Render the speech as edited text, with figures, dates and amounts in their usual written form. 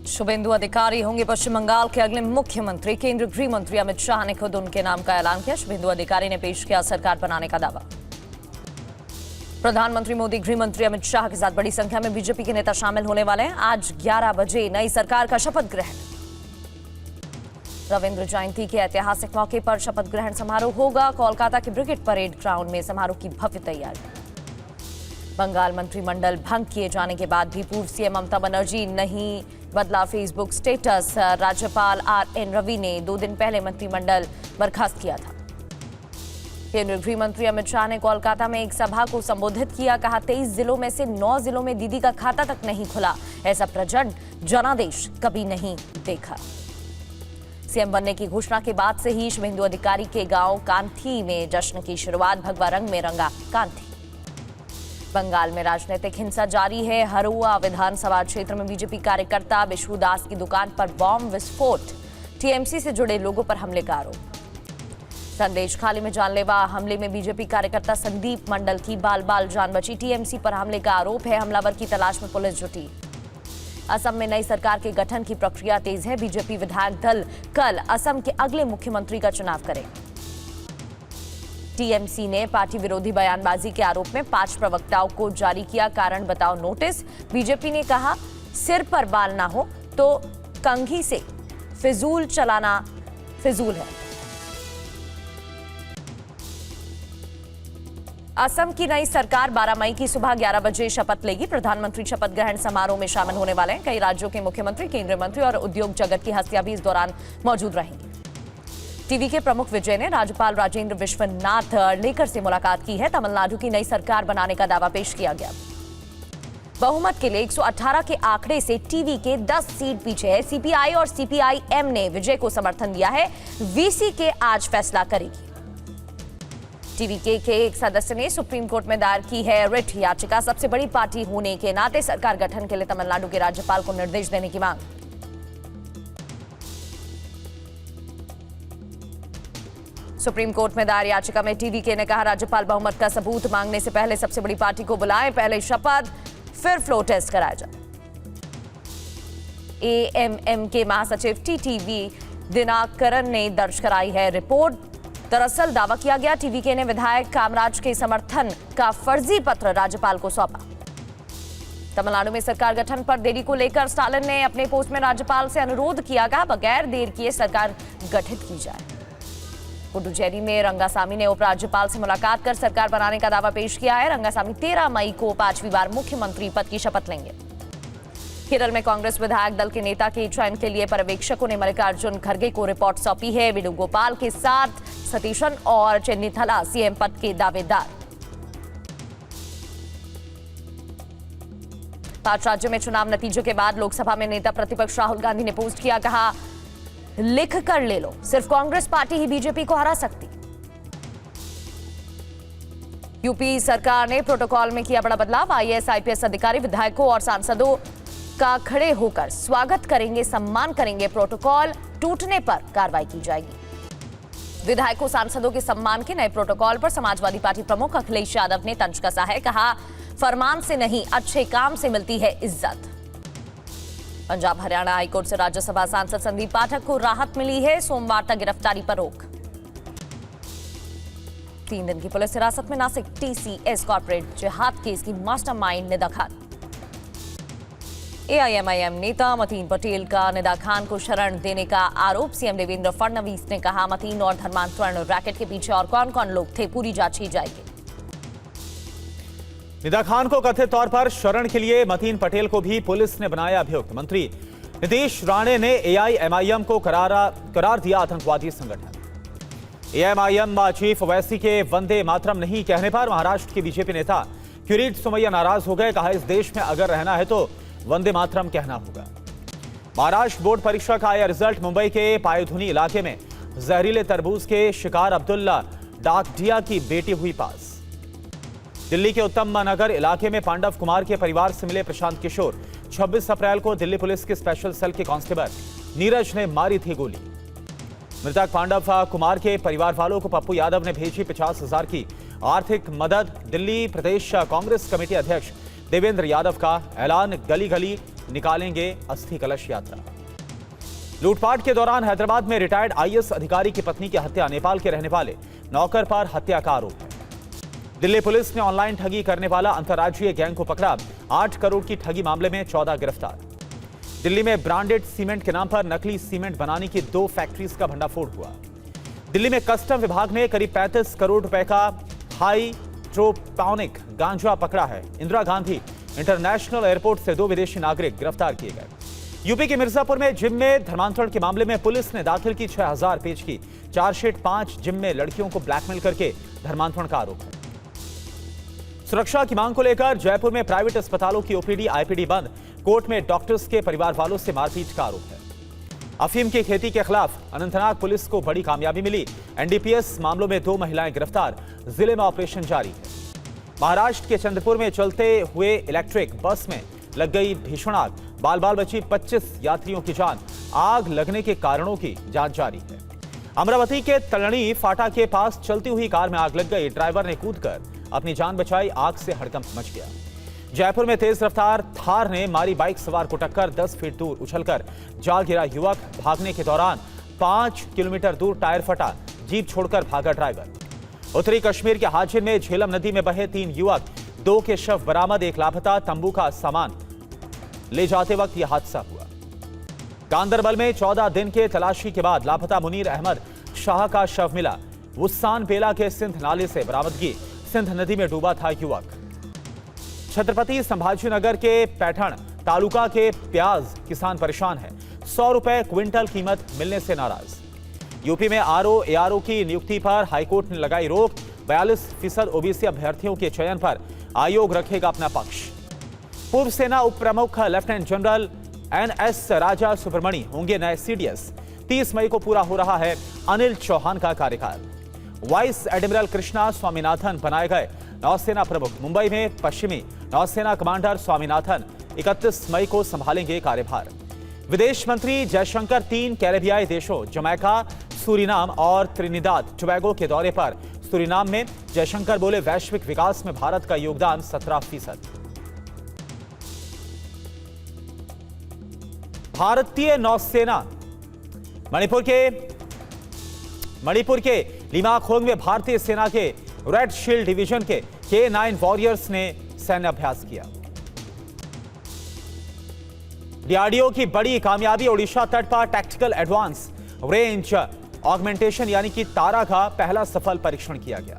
शुभेंदु अधिकारी होंगे पश्चिम बंगाल के अगले मुख्यमंत्री। केंद्रीय गृह मंत्री अमित शाह ने खुद उनके नाम का ऐलान किया। शुभेंदु अधिकारी ने पेश किया सरकार बनाने का दावा। प्रधानमंत्री मोदी, गृह मंत्री अमित शाह के साथ बड़ी संख्या में बीजेपी के नेता शामिल होने वाले हैं। आज 11 बजे नई सरकार का शपथ ग्रहण। रविंद्र जयंती के ऐतिहासिक मौके पर शपथ ग्रहण समारोह होगा। कोलकाता के ब्रिगेड परेड ग्राउंड में समारोह की भव्य तैयारी। बंगाल मंत्रिमंडल भंग किए जाने के बाद भी पूर्व सीएम ममता बनर्जी नहीं बदला फेसबुक स्टेटस। राज्यपाल आर.एन. रवि ने 2 दिन पहले मंत्रिमंडल बर्खास्त किया था। केंद्रीय गृह मंत्री अमित शाह ने कोलकाता में एक सभा को संबोधित किया। कहा, 23 जिलों में से 9 जिलों में दीदी का खाता तक नहीं खुला। ऐसा प्रचंड जनादेश कभी नहीं देखा। सीएम बनने की घोषणा के बाद से ही शुभेंदु अधिकारी के गांव कांथी में जश्न की शुरुआत। भगवा रंग में रंगा कांथी। बंगाल में राजनीतिक हिंसा जारी है। हरुआ विधानसभा क्षेत्र में बीजेपी कार्यकर्ता विशु दास की दुकान पर बॉम्ब विस्फोट। टीएमसी से जुड़े लोगों पर हमले का आरोप। संदेश खाली में जानलेवा हमले में बीजेपी कार्यकर्ता संदीप मंडल की बाल बाल जान बची। टीएमसी पर हमले का आरोप है। हमलावर की तलाश में पुलिस जुटी। असम में नई सरकार के गठन की प्रक्रिया तेज है। बीजेपी विधायक दल कल असम के अगले मुख्यमंत्री का चुनाव करेगा। टीएमसी ने पार्टी विरोधी बयानबाजी के आरोप में 5 प्रवक्ताओं को जारी किया कारण बताओ नोटिस। बीजेपी ने कहा, सिर पर बाल ना हो तो कंघी से फिजूल चलाना फिजूल है। असम की नई सरकार 12 मई की सुबह 11 बजे शपथ लेगी। प्रधानमंत्री शपथ ग्रहण समारोह में शामिल होने वाले हैं। कई राज्यों के मुख्यमंत्री, केंद्रीय मंत्री और उद्योग जगत की हस्तियां भी इस दौरान मौजूद रहेंगी। टीवी के प्रमुख विजय ने राज्यपाल राजेंद्र विश्वनाथ अर्लेकर से मुलाकात की है। तमिलनाडु की नई सरकार बनाने का दावा पेश किया गया। बहुमत के लिए 118 के आंकड़े से टीवी के 10 सीट पीछे है। सीपीआई और सीपीआईएम ने विजय को समर्थन दिया है। वीसी के आज फैसला करेगी। टीवी के एक सदस्य ने सुप्रीम कोर्ट में दायर की है रिट याचिका। सबसे बड़ी पार्टी होने के नाते सरकार गठन के लिए तमिलनाडु के राज्यपाल को निर्देश देने की मांग। सुप्रीम कोर्ट में दायर याचिका में टीवीके ने कहा, राज्यपाल बहुमत का सबूत मांगने से पहले सबसे बड़ी पार्टी को बुलाएं। पहले शपथ फिर फ्लो टेस्ट कराया जाए। एएमएम के महासचिव टीटीवी दिनाकरन ने दर्ज कराई है रिपोर्ट। दरअसल दावा किया गया, टीवीके ने विधायक कामराज के समर्थन का फर्जी पत्र राज्यपाल को सौंपा। तमिलनाडु में सरकार गठन पर देरी को लेकर स्टालिन ने अपने पोस्ट में राज्यपाल से अनुरोध किया। कहा, बगैर देर किए सरकार गठित की जाए। पुडुचेरी में रंगासामी ने उपराज्यपाल से मुलाकात कर सरकार बनाने का दावा पेश किया है। रंगासामी 13 मई को 5वीं बार मुख्यमंत्री पद की शपथ लेंगे। केरल में कांग्रेस विधायक दल के नेता के चयन के लिए पर्यवेक्षकों ने मल्लिकार्जुन खड़गे को रिपोर्ट सौंपी है। वेणुगोपाल के साथ सतीशन और चेन्नीथला सीएम पद के दावेदार। 5 राज्यों में चुनाव नतीजों के बाद लोकसभा में नेता प्रतिपक्ष राहुल गांधी ने पोस्ट किया। कहा, लिख कर ले लो, सिर्फ कांग्रेस पार्टी ही बीजेपी को हरा सकती। यूपी सरकार ने प्रोटोकॉल में किया बड़ा बदलाव। आईएएस आईपीएस अधिकारी विधायकों और सांसदों का खड़े होकर स्वागत करेंगे, सम्मान करेंगे। प्रोटोकॉल टूटने पर कार्रवाई की जाएगी। विधायकों सांसदों के सम्मान के नए प्रोटोकॉल पर समाजवादी पार्टी प्रमुख अखिलेश यादव ने तंज कसा है। कहा, फरमान से नहीं अच्छे काम से मिलती है इज्जत। पंजाब हरियाणा हाईकोर्ट से राज्यसभा सांसद संदीप पाठक को राहत मिली है। सोमवार तक गिरफ्तारी पर रोक। 3 दिन की पुलिस हिरासत में नासिक टीसीएस कॉर्पोरेट जिहाद केस की मास्टरमाइंड निदा खान। एआईएमआईएम नेता मतीन पटेल का निदा खान को शरण देने का आरोप। सीएम देवेंद्र फडणवीस ने कहा, मतीन और धर्मांतरण रैकेट के पीछे और कौन कौन लोग थे, पूरी जांच की जाएगी। निदा खान को कथित तौर पर शरण के लिए मतीन पटेल को भी पुलिस ने बनाया अभियुक्त। मंत्री नीतीश राणे ने एआईएमआईएम को करार दिया आतंकवादी संगठन। एआईएमआईएम चीफ ओवैसी के वंदे मातरम नहीं कहने पर महाराष्ट्र के बीजेपी नेता किरीट सोमैया नाराज हो गए। कहा, इस देश में अगर रहना है तो वंदे मातरम कहना होगा। महाराष्ट्र बोर्ड परीक्षा का आया रिजल्ट। मुंबई के पायधुनी इलाके में जहरीले तरबूज के शिकार अब्दुल्ला डाकडिया की बेटी हुई पास। दिल्ली के उत्तम नगर इलाके में पांडव कुमार के परिवार से मिले प्रशांत किशोर। 26 अप्रैल को दिल्ली पुलिस के स्पेशल सेल के कांस्टेबल नीरज ने मारी थी गोली। मृतक पांडव कुमार के परिवार वालों को पप्पू यादव ने भेजी 50,000 की आर्थिक मदद। दिल्ली प्रदेश कांग्रेस कमेटी अध्यक्ष देवेंद्र यादव का ऐलान। गली गली निकालेंगे अस्थि कलश यात्रा। लूटपाट के दौरान हैदराबाद में रिटायर्ड आईएएस अधिकारी की पत्नी की हत्या, नेपाल के रहने वाले नौकर पर हत्या का आरोप है। दिल्ली पुलिस ने ऑनलाइन ठगी करने वाला अंतर्राज्यीय गैंग को पकड़ा। 8 करोड़ की ठगी मामले में 14 गिरफ्तार। दिल्ली में ब्रांडेड सीमेंट के नाम पर नकली सीमेंट बनाने की 2 फैक्ट्रीज का भंडाफोड़ हुआ। दिल्ली में कस्टम विभाग ने करीब 35 करोड़ रुपए का हाइड्रोपोनिक गांजा पकड़ा है। इंदिरा गांधी इंटरनेशनल एयरपोर्ट से 2 विदेशी नागरिक गिरफ्तार किए गए। यूपी के मिर्जापुर में जिम में धर्मांतरण के मामले में पुलिस ने दाखिल की 6000 पेज की चार्जशीट। 5 जिम में लड़कियों को ब्लैकमेल करके धर्मांतरण का आरोप है। सुरक्षा की मांग को लेकर जयपुर में प्राइवेट अस्पतालों की ओपीडी आईपीडी बंद। कोर्ट में डॉक्टर्स के परिवार वालों से मारपीट का आरोप है। अफीम की खेती के खिलाफ अनंतनाग पुलिस को बड़ी कामयाबी मिली। एनडीपीएस मामलों में 2 महिलाएं गिरफ्तार। जिले में ऑपरेशन जारी है। महाराष्ट्र के चंद्रपुर में चलते हुए इलेक्ट्रिक बस में लग गई भीषण आग। बाल बाल बची 25 यात्रियों की जान। आग लगने के कारणों की जांच जारी है। अमरावती के तलनी फाटा के पास चलती हुई कार में आग लग गई। ड्राइवर ने कूदकर अपनी जान बचाई। आग से हड़कंप मच गया। जयपुर में तेज रफ्तार थार ने मारी बाइक सवार को टक्कर। 10 फीट दूर उछलकर जा गिरा युवक। भागने के दौरान 5 किलोमीटर दूर टायर फटा। जीप छोड़कर भागा ड्राइवर। उत्तरी कश्मीर के हाजिर में झेलम नदी में बहे 3 युवक। 2 के शव बरामद। 1 लापता। तंबू का सामान ले जाते वक्त यह हादसा हुआ। गांदरबल में 14 दिन के तलाशी के बाद लापता मुनीर अहमद शाह का शव मिला। वुस्सान बेला के सिंध नाले से बरामदगी। सिंध नदी में डूबा था युवक। छत्रपति संभाजीनगर के पैठण तालुका के प्याज किसान परेशान है। 100 रुपए क्विंटल कीमत मिलने से नाराज। यूपी में आरओ एआरओ की नियुक्ति पर हाईकोर्ट ने लगाई रोक। 42% ओबीसी अभ्यर्थियों के चयन पर आयोग रखेगा अपना पक्ष। पूर्व सेना उप प्रमुख लेफ्टिनेंट जनरल एनएस राजा सुब्रमणी होंगे नए सीडीएस। 30 मई को पूरा हो रहा है अनिल चौहान का कार्यकाल। वाइस एडमिरल कृष्णा स्वामीनाथन बनाए गए नौसेना प्रमुख। मुंबई में पश्चिमी नौसेना कमांडर स्वामीनाथन 31 मई को संभालेंगे कार्यभार। विदेश मंत्री जयशंकर 3 कैरेबियाई देशों जमैका, सूरीनाम और त्रिनिदाद टोबैगो के दौरे पर। सूरीनाम में जयशंकर बोले, वैश्विक विकास में भारत का योगदान 17%। भारतीय नौसेना मणिपुर के लिमाखोंग में भारतीय सेना के रेड शील्ड डिवीजन के K9 वॉरियर्स ने सैन्य अभ्यास किया। डीआरडीओ की बड़ी कामयाबी। ओडिशा तट पर टैक्टिकल एडवांस रेंज ऑगमेंटेशन यानी कि तारा का पहला सफल परीक्षण किया गया।